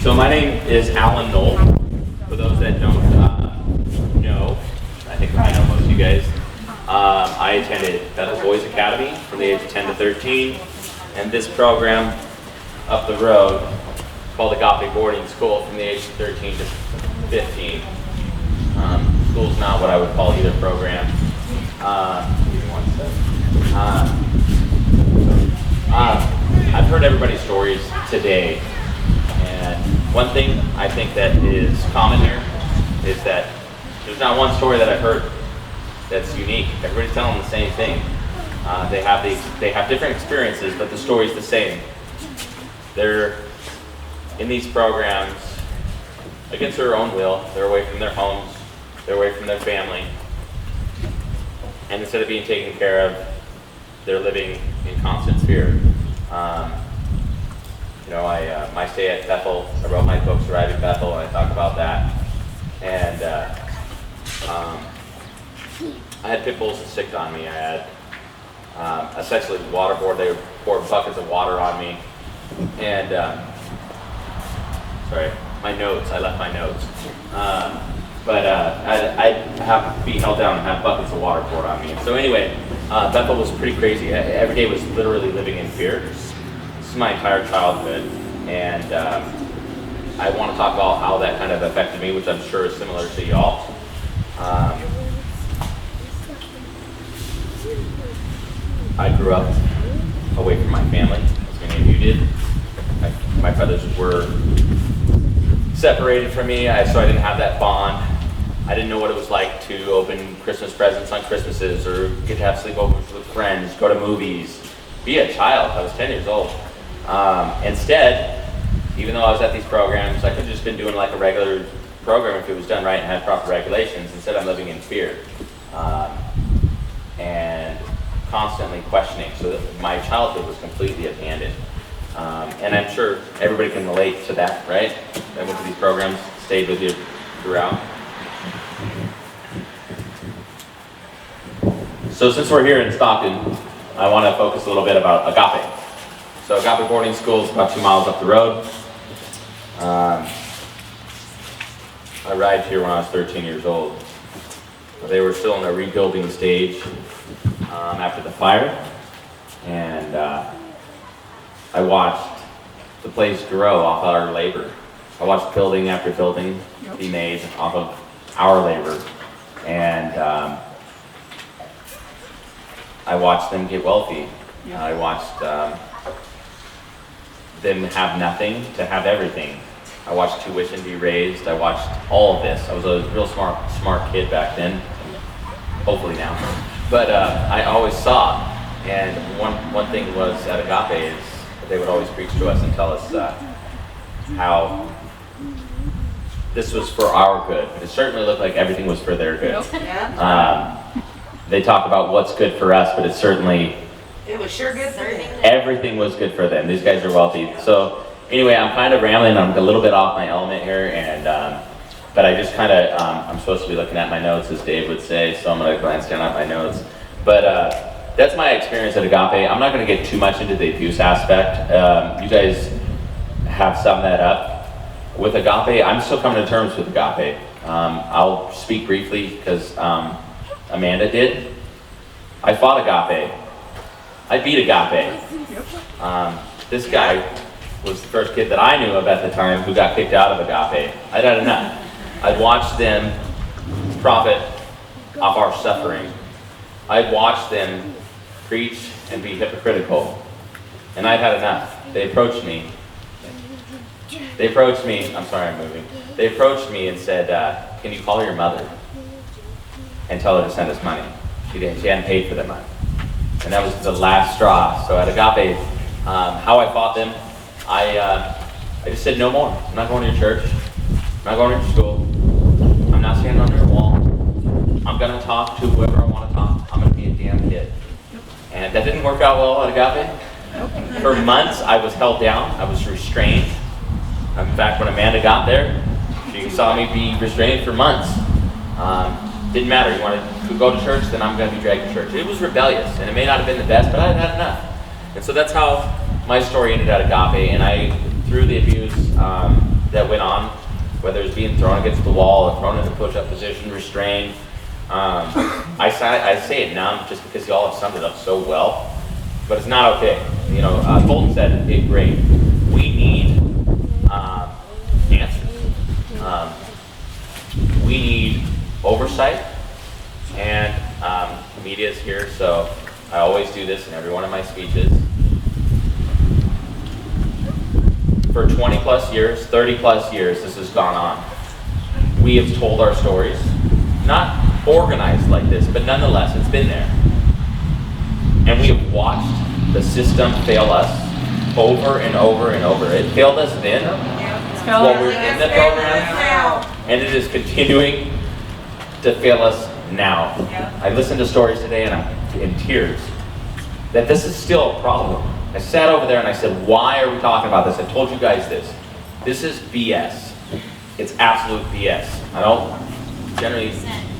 So my name is Alan Knoll. For those that don't know, I think I know most of you guys. I attended Bethel Boys Academy from the age of 10 to 13, and this program up the road called Agape Boarding School from the age of 13 to 15. School's not what I would call either program. Give me one second. I've heard everybody's stories today, and one thing I think that is common here is that there's not one story that I've heard that's unique. Everybody's telling the same thing. They have different experiences, but the story's the same. They're in these programs against their own will. They're away from their homes. They're away from their family. And instead of being taken care of, they're living in constant fear. My stay at Bethel, I wrote my book, Surviving Bethel, and I talk about that. And I had pit bulls that sicked on me. I had essentially waterboard. They would pour buckets of water on me. And, sorry, my notes, I left my notes. I'd have to be held down and have buckets of water poured on me. So anyway, Bethel was pretty crazy. Every day was literally living in fear. This is my entire childhood. And I want to talk about how that kind of affected me, which I'm sure is similar to y'all. I grew up away from my family, as many of you did. My brothers were separated from me, so I didn't have that bond. I didn't know what it was like to open Christmas presents on Christmases or get to have sleepovers with friends, go to movies, be a child. I was 10 years old. Instead, even though I was at these programs, I could have just been doing like a regular program if it was done right and had proper regulations. Instead, I'm living in fear and constantly questioning. So that my childhood was completely abandoned. And I'm sure everybody can relate to that, right? I went to these programs, stayed with you throughout. So since we're here in Stockton, I want to focus a little bit about Agape. So Agape Boarding School is about 2 miles up the road. I arrived here when I was 13 years old. They were still in the rebuilding stage after the fire. And I watched the place grow off our labor. I watched building after building be made off of our labor. And I watched them get wealthy. I watched them have nothing to have everything. I watched tuition be raised. I watched all of this. I was a real smart kid back then, hopefully now. But I always saw, and one thing was at Agape is they would always preach to us and tell us how this was for our good. It certainly looked like everything was for their good. They talk about what's good for us, but it was sure good for them. Everything was good for them. These guys are wealthy. So anyway, I'm kind of rambling. I'm a little bit off my element here, and but I just kind of I'm supposed to be looking at my notes, as Dave would say. So I'm going to glance down at my notes. But that's my experience at Agape. I'm not going to get too much into the abuse aspect. You guys have summed that up. With Agape, I'm still coming to terms with Agape. I'll speak briefly because Amanda did. I fought Agape. I beat Agape. This guy was the first kid that I knew of at the time who got kicked out of Agape. I'd had enough. I'd watched them profit off our suffering. I'd watched them preach and be hypocritical. And I'd had enough. They approached me. I'm sorry, I'm moving. They approached me and said, can you call your mother and tell her to send us money? She hadn't paid for the money. And that was the last straw. So at Agape, how I fought them, I just said no more. I'm not going to your church. I'm not going to your school. I'm not standing under a wall. I'm going to talk to whoever I want to talk. I'm going to be a damn kid. And that didn't work out well at Agape. For months, I was held down. I was restrained. In fact, when Amanda got there, she saw me be restrained for months. Didn't matter. You want to go to church, then I'm going to be dragged to church. It was rebellious, and it may not have been the best, but I had had enough. And so that's how my story ended at Agape. And through the abuse that whether it's being thrown against the wall or thrown into push-up position, restrained. I say it numb just because y'all have summed it up so well, but it's not okay. You know, Colton said it great. We need answers. We need oversight, and media is here, so I always do this in every one of my speeches. For 20 plus years, 30 plus years, this has gone on. We have told our stories, not organized like this, but nonetheless, it's been there. And we have watched the system fail us over and over and over. It failed us then, while we were in the program, and it is continuing to fail us now. I listened to stories today and I'm in tears that this is still a problem. I sat over there and I said, why are we talking about this? I told you guys this. This is BS. It's absolute BS. I don't generally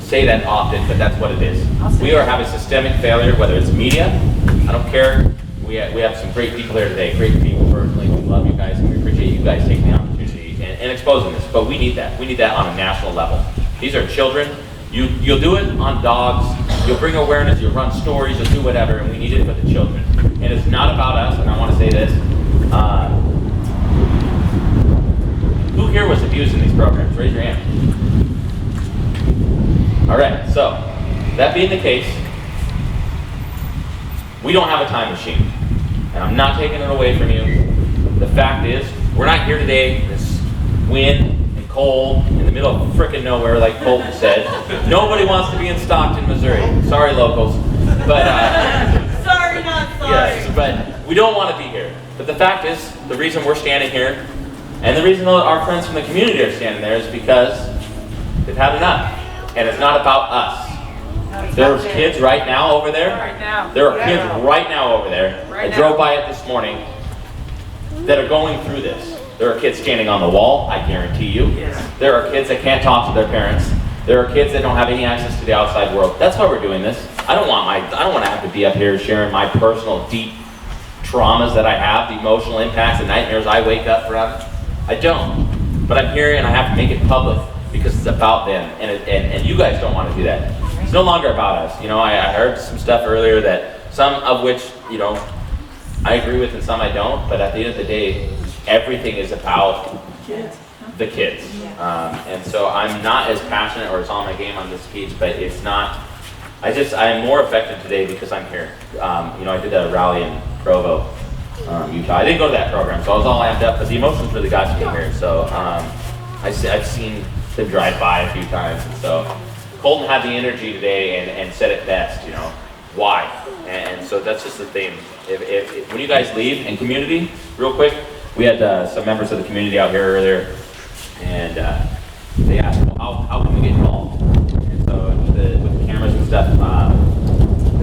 say that often, but that's what it is. We are having systemic failure, whether it's media, I don't care. We have some great people here today, great people personally. We love you guys and we appreciate you guys taking the opportunity and exposing this, but we need that. We need that on a national level. These are children. You'll do it on dogs, you'll bring awareness, you'll run stories, you'll do whatever, and we need it for the children. And it's not about us, and I want to say this. Who here was abused in these programs? Raise your hand. All right, so that being the case, we don't have a time machine, and I'm not taking it away from you. The fact is, we're not here today, this wind and cold, in the middle of frickin' nowhere, like Colton said. Nobody wants to be in Stockton, Missouri. Sorry, locals. But, Sorry, not sorry. yes, but we don't want to be here. But the fact is, the reason we're standing here, and the reason our friends from the community are standing there is because they've had enough. And it's not about us. There's kids right now over there. Right now. There are kids right now over there. Right I drove by it this morning that are going through this. There are kids standing on the wall, I guarantee you. Yes. There are kids that can't talk to their parents. There are kids that don't have any access to the outside world. That's why we're doing this. I don't want to have to be up here sharing my personal deep traumas that I have, the emotional impacts, the nightmares I wake up from. I don't. But I'm here and I have to make it public because it's about them. And you guys don't want to do that. It's no longer about us. You know, I heard some stuff earlier that some of which, you know, I agree with and some I don't. But at the end of the day, everything is about the kids. And so I'm not as passionate or as on my game on this speech, but it's not, I'm more effective today because I'm here. You know, I did a rally in Provo, Utah. I didn't go to that program, so I was all amped up, but the emotions really got to me here. So I've seen them drive by a few times, and so Colton had the energy today and said it best, you know, why? And so that's just the thing. If when you guys leave in community, real quick, we had some members of the community out here earlier, and they asked, well, how can we get involved? And so with the cameras and stuff,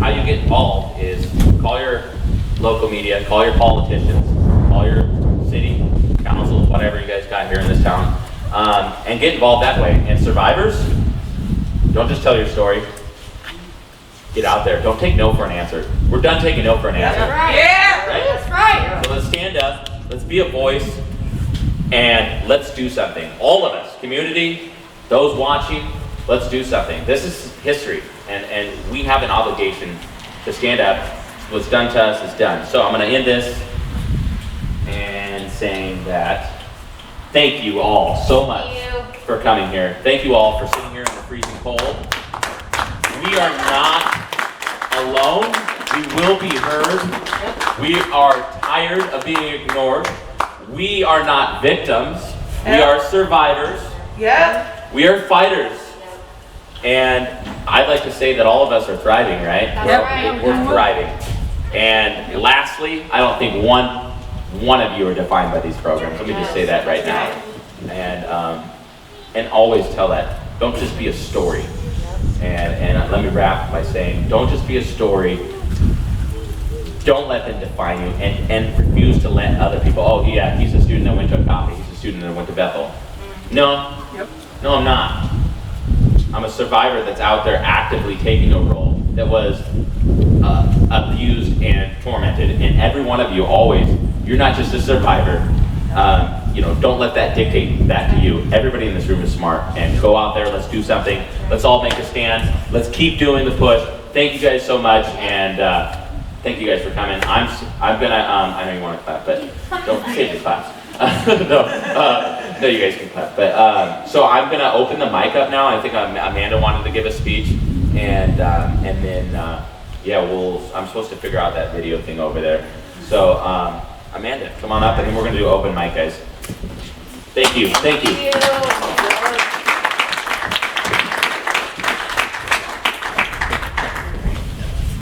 how you get involved is call your local media, call your politicians, call your city councils, whatever you guys got here in this town, and get involved that way. And survivors, don't just tell your story. Get out there. Don't take no for an answer. We're done taking no for an answer. That's right. Yeah, Right? that's right. So let's stand up, let's be a voice, and let's do something. All of us, community, those watching, let's do something. This is history, and we have an obligation to stand up. What's done to us is done. So I'm going to end this and saying that thank you all so much for coming here. Thank you all for sitting here in the freezing cold. We are not alone. We will be heard. We are tired of being ignored. We are not victims. We are survivors. Yeah. We are fighters. And I'd like to say that all of us are thriving, right? Yep. We're thriving. And lastly, I don't think one of you are defined by these programs. Let me just say that right now. And always tell that. Don't just be a story. And let me wrap by saying, don't just be a story. Don't let them define you, and refuse to let other people, oh yeah, he's a student that went to a coffee, he's a student that went to Bethel. No, no I'm not. I'm a survivor that's out there actively taking a role that was abused and tormented. And every one of you always, you're not just a survivor. don't let that dictate that to you. Everybody in this room is smart, and go out there, let's do something. Let's all make a stand. Let's keep doing the push. Thank you guys so much, and thank you guys for coming. I'm gonna, I know you want to clap, but don't save the claps. No, you guys can clap. But so I'm gonna open the mic up now. I think Amanda wanted to give a speech, and then yeah, I'm supposed to figure out that video thing over there. So Amanda, come on up, and then we're gonna do open mic, guys. Thank you. Thank you.